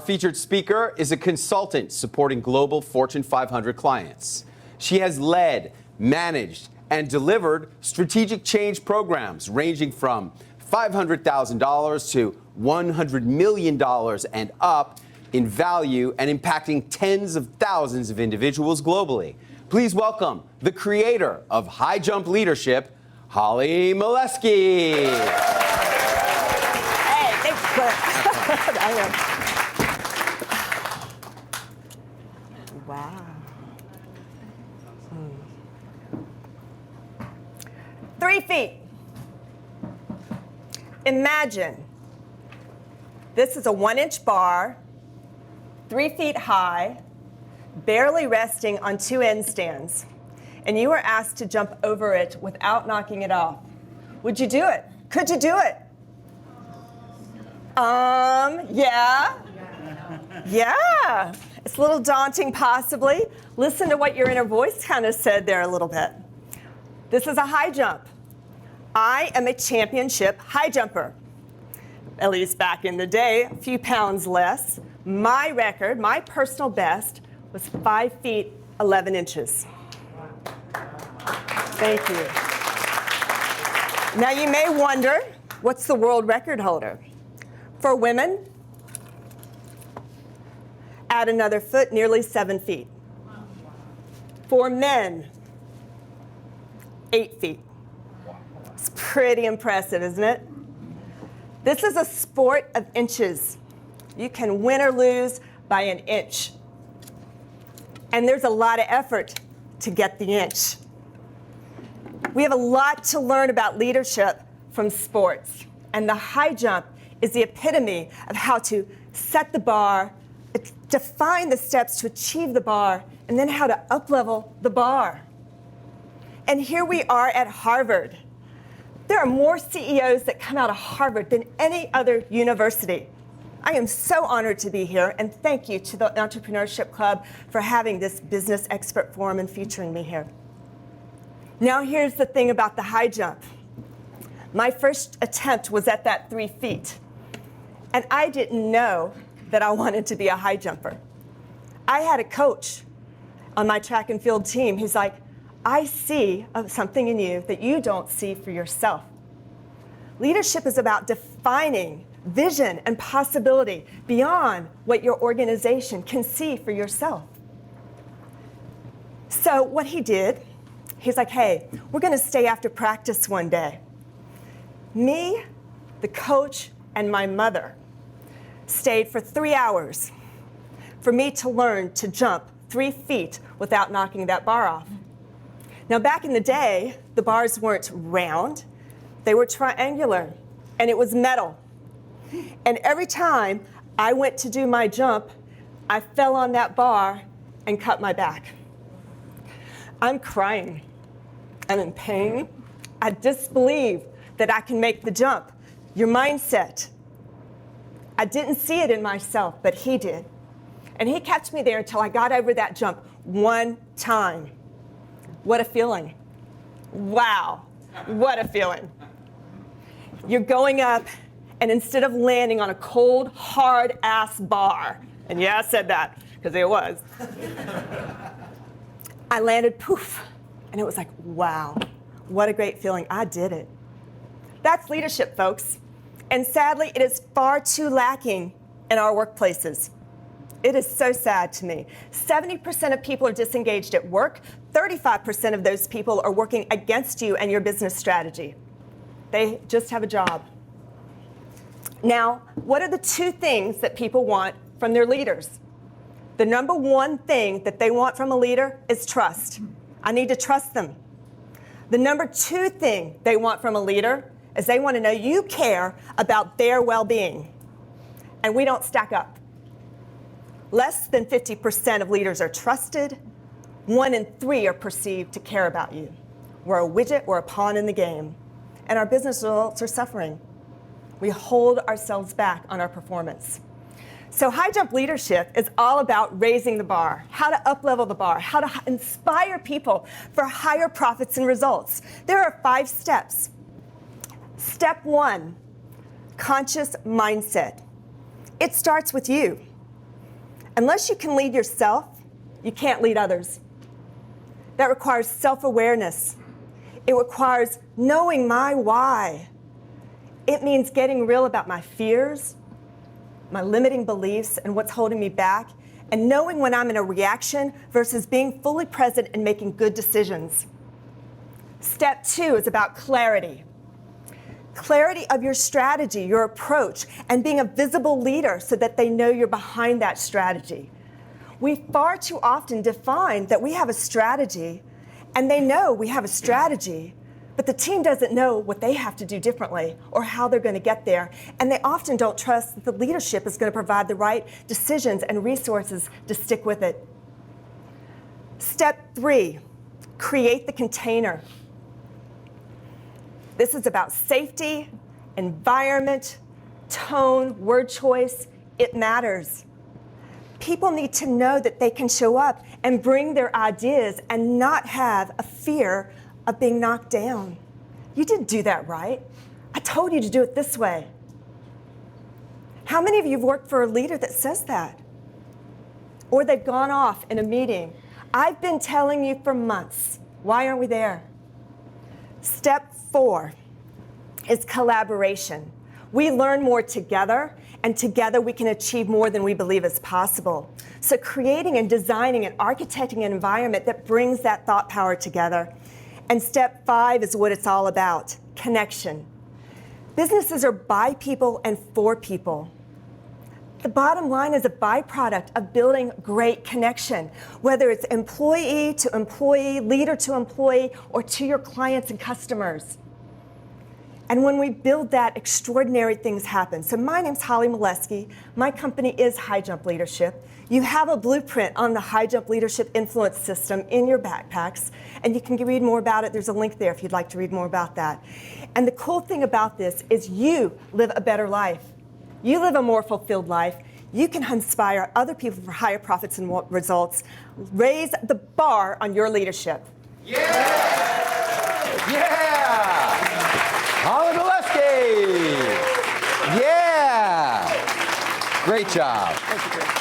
featured speaker is a consultant supporting global Fortune 500 clients. She has led, managed, and delivered strategic change programs ranging from $500,000 to $100 million and up in value and impacting tens of thousands of individuals globally. Please welcome the creator of High Jump Leadership, Hollie Mileski. Hey, thanks, Cliff. I am. Wow. 3 feet. Imagine this is a 1-inch bar, 3 feet high, barely resting on 2 end stands, and you were asked to jump over it without knocking it off. Would you do it? Could you do it? Yeah? Yeah. It's a little daunting, possibly. Listen to what your inner voice kind of said there a little bit. This is a high jump. I am a championship high jumper. At least back in the day, a few pounds less. My record, my personal best, was 5 feet 11 inches. Thank you. Now you may wonder, what's the world record holder? For women, add another foot, nearly 7 feet. For men, 8 feet. It's pretty impressive, isn't it? This is a sport of inches. You can win or lose by an inch. And there's a lot of effort to get the inch. We have a lot to learn about leadership from sports. And the high jump is the epitome of how to set the bar, define the steps to achieve the bar, and then how to up-level the bar. And here we are at Harvard. There are more CEOs that come out of Harvard than any other university. I am so honored to be here, and thank you to the Entrepreneurship Club for having this business expert forum and featuring me here. Now here's the thing about the high jump. My first attempt was at that 3 feet, and I didn't know that I wanted to be a high jumper. I had a coach on my track and field team. He's like, I see something in you that you don't see for yourself. Leadership is about defining vision and possibility beyond what your organization can see for yourself. So what he did, he's like, hey, we're going to stay after practice one day. Me, the coach, and my mother stayed for 3 hours for me to learn to jump 3 feet without knocking that bar off. Now, back in the day, the bars weren't round. They were triangular, and it was metal. And every time I went to do my jump, I fell on that bar and cut my back. I'm crying. I'm in pain. I disbelieve that I can make the jump. Your mindset. I didn't see it in myself, but he did. And he kept me there until I got over that jump one time. What a feeling. Wow, what a feeling. You're going up, and instead of landing on a cold, hard-ass bar, and yeah, I said that, because it was, I landed poof, and it was like, wow, what a great feeling. I did it. That's leadership, folks. And sadly, it is far too lacking in our workplaces. It is so sad to me. 70% of people are disengaged at work. 35% of those people are working against you and your business strategy. They just have a job. Now, what are the 2 things that people want from their leaders? The number 1 thing that they want from a leader is trust. I need to trust them. The number 2 thing they want from a leader is they want to know you care about their well-being. And we don't stack up. Less than 50% of leaders are trusted. 1 in 3 are perceived to care about you. We're a widget, we're a pawn in the game. And our business results are suffering. We hold ourselves back on our performance. So high jump leadership is all about raising the bar, how to up-level the bar, how to inspire people for higher profits and results. There are 5 steps. Step 1, conscious mindset. It starts with you. Unless you can lead yourself, you can't lead others. That requires self-awareness. It requires knowing my why. It means getting real about my fears, my limiting beliefs, and what's holding me back, and knowing when I'm in a reaction versus being fully present and making good decisions. Step 2 is about clarity. Clarity of your strategy, your approach, and being a visible leader so that they know you're behind that strategy. We far too often define that we have a strategy, and they know we have a strategy, but the team doesn't know what they have to do differently or how they're going to get there, and they often don't trust that the leadership is going to provide the right decisions and resources to stick with it. Step 3, create the container. This is about safety, environment, tone, word choice. It matters. People need to know that they can show up and bring their ideas and not have a fear of being knocked down. You didn't do that right. I told you to do it this way. How many of you have worked for a leader that says that? Or they've gone off in a meeting. I've been telling you for months. Why aren't we there? Step 4 is collaboration. We learn more together, and together we can achieve more than we believe is possible. So creating and designing and architecting an environment that brings that thought power together. And step 5 is what it's all about, connection. Businesses are by people and for people. The bottom line is a byproduct of building great connection, whether it's employee to employee, leader to employee, or to your clients and customers. And when we build that, extraordinary things happen. So my name's Hollie Mileski. My company is High Jump Leadership. You have a blueprint on the High Jump Leadership Influence System in your backpacks, and you can read more about it. There's a link there if you'd like to read more about that. And the cool thing about this is you live a better life. You live a more fulfilled life. You can inspire other people for higher profits and results. Raise the bar on your leadership. Yeah! Yeah! Hollie Mileski! Yeah! Great job. Thank you, Drew.